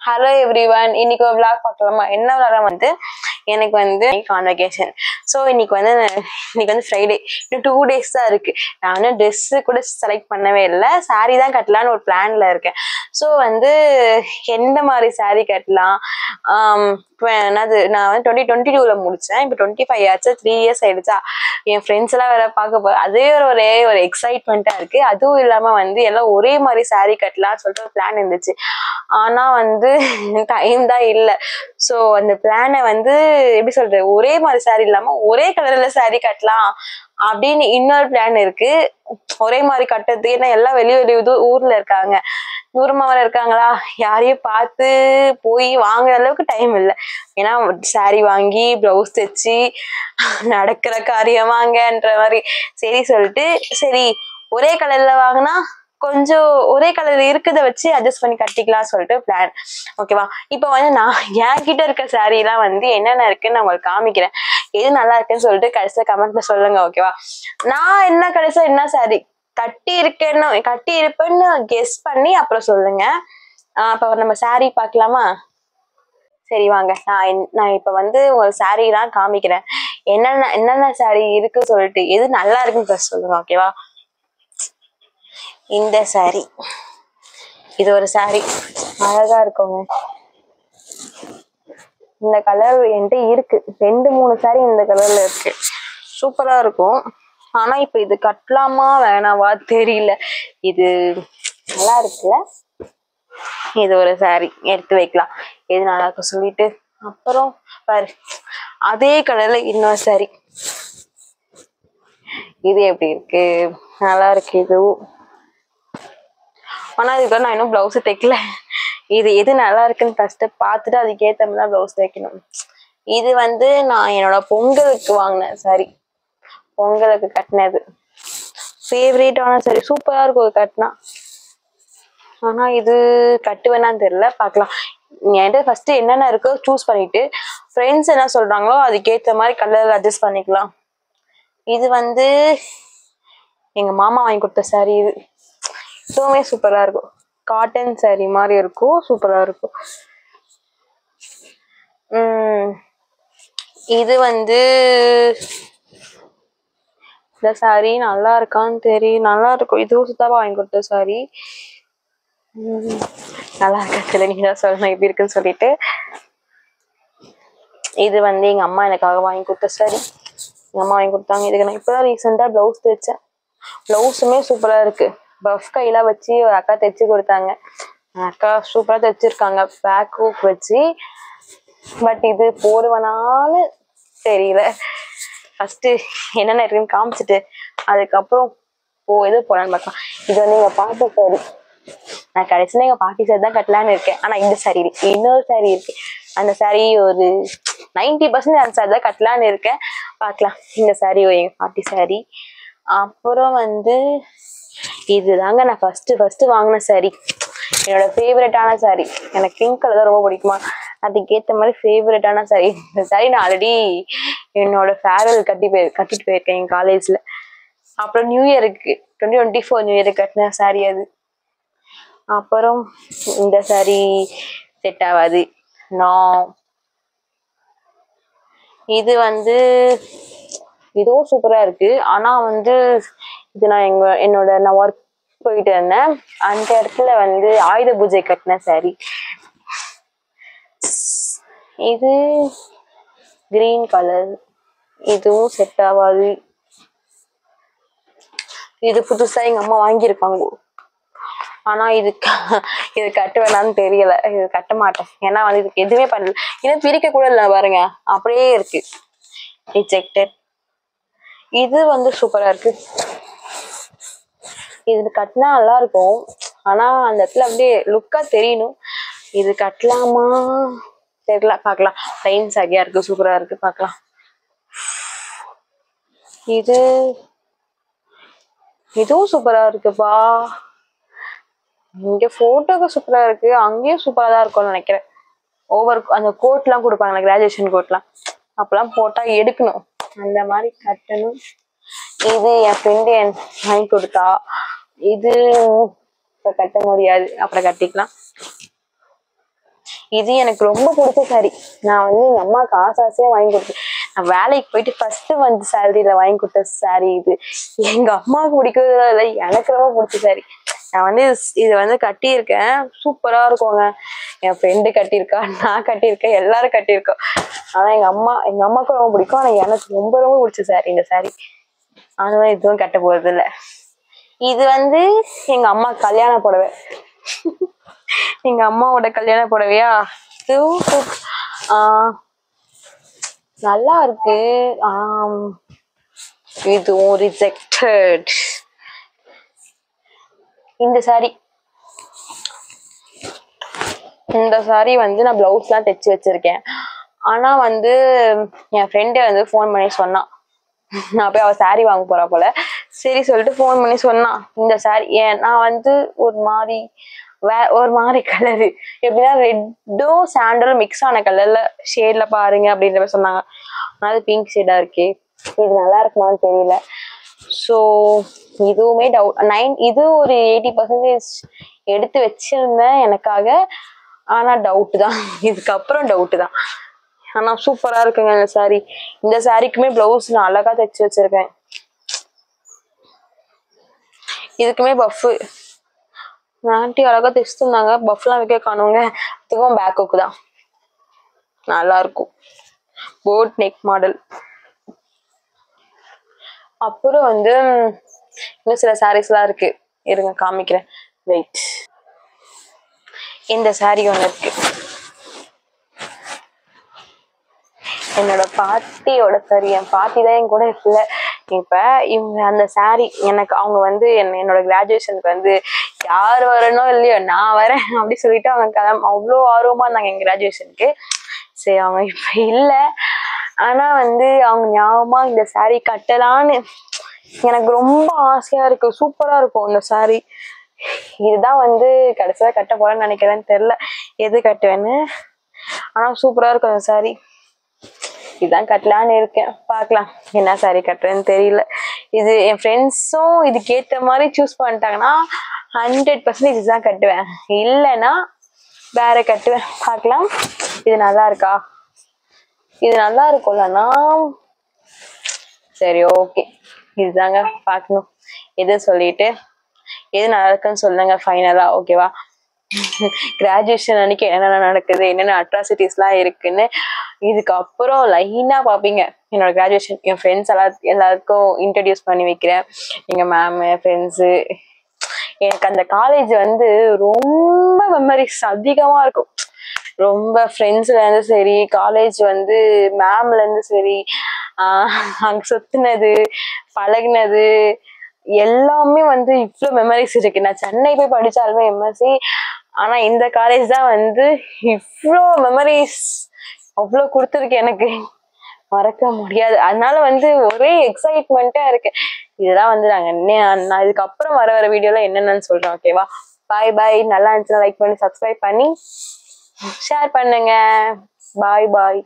Hello everyone, இன்னைக்கு ஒரு vlog பார்க்கலாமா? என்ன vlog வந்து எனக்கு வந்து கான்வெகேஷன். ஸோ இன்னைக்கு வந்து ஃப்ரைடே, இன்னும் 2 days தான் இருக்கு. நான் வந்து ட்ரெஸ்ஸு கூட செலக்ட் பண்ணவே இல்லை, சாரீ தான் கட்டலான்னு ஒரு பிளான்ல இருக்கேன். ஸோ வந்து எந்த மாதிரி சாரீ கட்டலாம், என்னது நான் வந்து 2022ல முடிச்சேன், இப்போ 25 ஆச்சு, 3 years ஆயிடுச்சா. என் ஃப்ரெண்ட்ஸ் எல்லாம் வேற பார்க்க போய் அதே ஒரு எக்ஸைட்மெண்ட்டா இருக்கு. அதுவும் இல்லாம வந்து எல்லாம் ஒரே மாதிரி சாரீ கட்டலாம்னு சொல்லிட்டு ஒரு பிளான் இருந்துச்சு. ஆனா வந்து டைம் தான் இல்லை. ஸோ அந்த பிளானை வந்து எப்படி சொல்றது, ஒரே மாதிரி சாரீ இல்லாம ஒரே கலர்ல சாரீ கட்டலாம் அப்படின்னு இன்னொரு பிளான் இருக்கு. ஒரே மாதிரி கட்டுறது, ஏன்னா எல்லாம் வெளியே ஊர்ல இருக்காங்க, தூரமா வர இருக்காங்களா, யாரையும் பார்த்து போய் வாங்குற அளவுக்கு டைம் இல்லை. ஏன்னா சாரீ வாங்கி பிளவுஸ் தைச்சு நடக்கிற காரியமாங்கன்ற மாதிரி சரி சொல்லிட்டு, சரி ஒரே கலர்ல வாங்கினா கொஞ்சம் ஒரே கலர் இருக்கிறத வச்சு அட்ஜஸ்ட் பண்ணி கட்டிக்கலாம் சொல்லிட்டு பிளான். ஓகேவா? இப்போ வந்து நான் என் கிட்ட இருக்க சாரீ எல்லாம் வந்து என்னென்ன இருக்குன்னு நான் உங்களுக்கு காமிக்கிறேன். எது நல்லா இருக்குன்னு சொல்லிட்டு கடைசியில கமெண்ட்ல சொல்லுங்க. ஓகேவா? நான் என்ன கடைசியா என்ன சாரீ கட்டி இருப்பேன்னு கெஸ் பண்ணி அப்புறம் சொல்லுங்க. அப்ப நம்ம சாரீ பார்க்கலாமா? சரி வாங்க, நான் இப்ப வந்து ஒரு சாரீ எல்லாம் காமிக்கிறேன். என்னென்ன சாரீ இருக்கு சொல்லிட்டு எது நல்லா இருக்குன்னு சொல்லுங்க. ஓகேவா? இந்த சாரீ, இது ஒரு சாரீ, அழகா இருக்குங்க. இந்த கலர் என்கிட்ட இருக்கு, 2-3 சாரீ இந்த கலர்ல இருக்கு, சூப்பரா இருக்கும். ஆனா இப்ப இது கட்டலாமா வேணாவா தெரியல. இது நல்லா இருக்குல்ல, இது ஒரு சாரீ எடுத்து வைக்கலாம், எது நல்லா இருக்கும் சொல்லிட்டு. அப்புறம் பாரு, அதே கலர்ல இன்னொரு சாரீ, இது எப்படி இருக்கு, நல்லா இருக்கு இதுவும். ஆனா இதுக்கு நான் இன்னும் பிளவுஸ் தைக்கல. இது எது நல்லா இருக்குன்னு ஃபர்ஸ்ட் பார்த்துட்டு அதுக்கேற்ற மாதிரி தான் பிளவுஸ் தைக்கணும். இது வந்து நான் என்னோட பொங்கலுக்கு வாங்கினேன் சாரி, பொங்கலுக்கு கட்டினது, ஃபேவரேட்டான சாரி, சூப்பரா இருக்கும் கட்டினா. ஆனா இது கட்டுவேனான்னு தெரியல, பார்க்கலாம். என்கிட்ட ஃபர்ஸ்ட் என்னென்ன இருக்கோ சூஸ் பண்ணிட்டு ஃப்ரெண்ட்ஸ் என்ன சொல்றாங்களோ அதுக்கேற்ற மாதிரி கலர் அட்ஜஸ்ட் பண்ணிக்கலாம். இது வந்து எங்க மாமா வாங்கி கொடுத்த சாரி, இது இதுவுமே சூப்பரா இருக்கும், காட்டன் சாரி மாதிரி இருக்கும், சூப்பரா இருக்கும். இது வந்து இந்த சாரி நல்லா இருக்கான்னு தெரியும், நல்லா இருக்கும், இதுவும் சுத்தாவா வாங்கி கொடுத்த சாரி. நல்லா இருக்கா தெரியல, நீங்க தான் சொல்லணும் எப்படி இருக்குன்னு சொல்லிட்டு. இது வந்து எங்க அம்மா எனக்காக வாங்கி கொடுத்த சாரி, எங்க அம்மா வாங்கி கொடுத்தாங்க. இதுக்கு நான் இப்பதான் ரீசெண்டா பிளவுஸ் தைச்சேன், பிளவுஸுமே சூப்பரா இருக்கு. பஃப் கையெல்லாம் வச்சு ஒரு அக்கா தைச்சு கொடுத்தாங்க, அக்கா சூப்பரா தைச்சிருக்காங்க, பேக் ஹூக் வச்சு. பட் இது போடுவனான்னு தெரியல. ஃபர்ஸ்ட் என்னென்ன இருக்குன்னு காமிச்சிட்டு அதுக்கப்புறம் எது போலான்னு பார்க்கலாம். இது வந்து எங்க பாட்டி சாரி, நான் கடைசியில எங்க பாட்டி சாரி தான் கட்டலான்னு இருக்கேன். ஆனா இந்த சாரி இருக்கு, இன்னொரு சாரி இருக்கு, அந்த சாரி ஒரு 90% அந்த சாரி தான் கட்டலான்னு இருக்கேன், பார்க்கலாம். இந்த சாரி எங்க பாட்டி சாரி. அப்புறம் வந்து இதுதாங்க நான் ஃபர்ஸ்ட் வாங்கின சாரி, என்னோட ஃபேவரட்டான சாரி. எனக்கு பிங்க் கலர் தான் ரொம்ப பிடிக்குமா, அதுக்கேற்ற மாதிரி ஃபேவரட்டான சாரி. இந்த சாரி நான் ஆல்ரெடி என்னோட ஃபேர்வெல் கட்டிட்டு போயிருக்கேன் என் காலேஜ்ல. அப்புறம் நியூ இயருக்கு 2024 நியூ இயருக்கு கட்டின சாரி அது. அப்புறம் இந்த சாரி செட் ஆகாது. இது வந்து இதுவும் சூப்பரா இருக்கு. ஆனா வந்து இது நான் ஒர்க் போயிட்டு இருந்தேன், அந்த இடத்துல வந்து ஆயுத பூஜை கட்டின சாரி. இது கிரீன் கலர், இதுவும் செட் ஆகாது. இது புதுசா எங்க அம்மா வாங்கியிருக்காங்க. ஆனா இது கட்ட வேணாம்னு தெரியல, இது கட்ட மாட்டேன். ஏன்னா வந்து இதுக்கு எதுவுமே பண்ணல, இன்னும் பிரிக்க கூட இல்லை பாருங்க, அப்படியே இருக்கு, ரிஜெக்டட். இது வந்து சூப்பரா இருக்கு, இது கட்டினா நல்லா இருக்கும். ஆனா அந்த இடத்துல அப்படியே லுக்கா தெரியணும். இது கட்டலாமா தெரியல, பார்க்கலாம். பிளைன் சாரியா இருக்கு, சூப்பரா இருக்கு, பார்க்கலாம். இதுவும் சூப்பரா இருக்குப்பா. இங்க போட்டோக்கு சூப்பரா இருக்கு, அங்கேயும் சூப்பரா தான் இருக்கும்னு நினைக்கிறேன். அந்த கோட் எல்லாம் கொடுப்பாங்க, கிராஜுவேஷன் கோட்லாம், அப்பெல்லாம் போட்டா எடுக்கணும், அந்த மாதிரி கட்டணும். இது என் ஃப்ரெண்டு வாங்கி கொடுத்தா, இது இப்ப கட்ட முடியாது, அப்புறம் கட்டிக்கலாம். இது எனக்கு ரொம்ப பிடிச்ச சாரி. நான் வந்து எங்க அம்மாவுக்கு ஆசையா வாங்கி கொடுத்தேன். நான் வேலைக்கு போயிட்டு ஃபர்ஸ்ட் வந்து சேலரியில வாங்கி கொடுத்த சாரி இது. எங்க அம்மாவுக்கு பிடிக்கிறதா இல்லை, எனக்கு ரொம்ப பிடிச்ச சாரி. நான் வந்து இது வந்து கட்டியிருக்கேன், சூப்பரா இருக்குங்க. என் ஃப்ரெண்டு கட்டியிருக்கா, நான் கட்டியிருக்கேன், எல்லாரும் கட்டியிருக்கோம். ஆனா எங்க அம்மாவுக்கும் ரொம்ப பிடிக்கும். ஆனா எனக்கு ரொம்ப ரொம்ப பிடிச்ச சாரி இந்த சாரி. ஆனா இதுவும் கட்ட போறது இல்லை. இது வந்து எங்க அம்மா கல்யாண புடவை. எங்க அம்மாவோட கல்யாண புடவையா, நல்லா இருக்கு. இதுவும் ரிஜெக்டட். இந்த சாரி வந்து நான் பிளவுஸ் எல்லாம் தைச்சு வச்சிருக்கேன். ஆனா வந்து என் ஃப்ரெண்டே வந்து ஃபோன் பண்ணி சொன்னான், நான் போய் அவ சாரி வாங்க போறா போல. சரி சொல்லிட்டு ஃபோன் பண்ணி சொன்னான் இந்த சாரி. நான் வந்து ஒரு மாதிரி கலரு, எப்படின்னா ரெட்டும் சாண்டலும் மிக்ஸ் ஆன கலர்ல ஷேட்ல பாருங்க அப்படின்ற மாதிரி சொன்னாங்க. அது பிங்க் ஷேடா இருக்கே, இது நல்லா இருக்குமான்னு தெரியல. ஸோ இதுவுமே இது ஒரு 80% எடுத்து வச்சிருந்தேன் எனக்காக. ஆனா டவுட் தான், இதுக்கப்புறம் டவுட் தான். ஆனா சூப்பரா இருக்குங்க இந்த சாரி. இந்த சாரிக்குமே பிளவுஸ் நான் அழகா தைச்சு வச்சிருக்கேன். இதுக்குமே பஃப் ஆண்டி அழகா தைச்சு தந்தாங்க. பஃப்லாம் வைக்க காணுங்க. இதுக்கும் பேக்குக்கு தான், நல்லா இருக்கும். Boat neck model. அப்புறம் வந்து இன்னும் சில சாரீஸ் எல்லாம் இருக்கு, இருங்க காமிக்கிறேன். வெயிட். இந்த சாரி ஒண்ணு இருக்கு, என்னோட பாட்டியோட சாரி. என் பாட்டி தான் என் கூட இல்லை இப்ப. இவங்க அந்த சாரி எனக்கு, அவங்க வந்து என்னோட கிராஜுவேஷனுக்கு வந்து யார் வரணும் இல்லையோ நான் வரேன் அப்படி சொல்லிட்டு அவங்க அவ்வளோ ஆர்வமா இருந்தாங்க எங்க கிராஜுவேஷனுக்கு. சரி அவங்க இப்ப இல்லை, ஆனா வந்து அவங்க ஞாபகமா இந்த சாரி கட்டலான்னு எனக்கு ரொம்ப ஆசையா இருக்கு. சூப்பரா இருக்கும் இந்த சாரி. இதுதான் வந்து கடைசியா கட்ட போறேன்னு நினைக்கிறேன்னு தெரியல எது கட்டுவேன்னு. ஆனா சூப்பரா இருக்கும் அந்த சாரி. இதுதான் கட்டலான்னு இருக்கேன், பார்க்கலாம் என்ன சாரி கட்டுறேன்னு தெரியல. இது என் ஃப்ரெண்ட்ஸும் இதுக்கு ஏத்த மாதிரி சூஸ் பண்ணிட்டாங்கன்னா 100% இதுதான் கட்டுவேன், இல்லைன்னா வேற கட்டுவேன். பார்க்கலாம். இது நல்லா இருக்கா, இது நல்லா இருக்கும்லன்னா சரி ஓகே, இதுதாங்க பார்க்கணும். எது சொல்லிட்டு எது நல்லா இருக்குன்னு சொல்லுங்க ஃபைனலா, ஓகேவா? கிராஜுவேஷன் அன்னைக்கு என்னென்ன நடக்குது, என்னென்ன அட்ராசிட்டிஸ் எல்லாம் இருக்குன்னு இதுக்கப்புறம் லைனா பாப்பீங்க. என்னோட கிராஜுவேஷன் என் ஃப்ரெண்ட்ஸ் எல்லாருக்கும் இன்ட்ரடியூஸ் பண்ணி வைக்கிறேன். எங்க மேம், ஃப்ரெண்ட்ஸு. எனக்கு அந்த காலேஜ் வந்து ரொம்ப மெமரிஸ் அதிகமா இருக்கும். ரொம்ப ஃப்ரெண்ட்ஸ்ல இருந்து சரி, காலேஜ் வந்து மேம்ல இருந்து சரி, அங்க சுத்தினது, பழகினது எல்லாமே வந்து இவ்வளவு மெமரிஸ் இருக்கு. நான் சென்னை போய் படிச்சாலுமே எம்எஸ்சி, ஆனா இந்த காலேஜ் தான் வந்து இவ்வளோ மெமரிஸ் அவ்வளவு கொடுத்துருக்கு எனக்கு, மறக்க முடியாது. அதனால வந்து ஒரே எக்ஸைட்மெண்டா இருக்கு. இதெல்லாம் வந்து நான் இதுக்கப்புறம் வர வீடியோல என்னென்னு சொல்றேன், ஓகேவா? பாய் பாய். நல்லா இருந்துச்சுன்னா லைக் பண்ணி சப்ஸ்கிரைப் பண்ணி ஷேர் பண்ணுங்க. பாய் பாய்.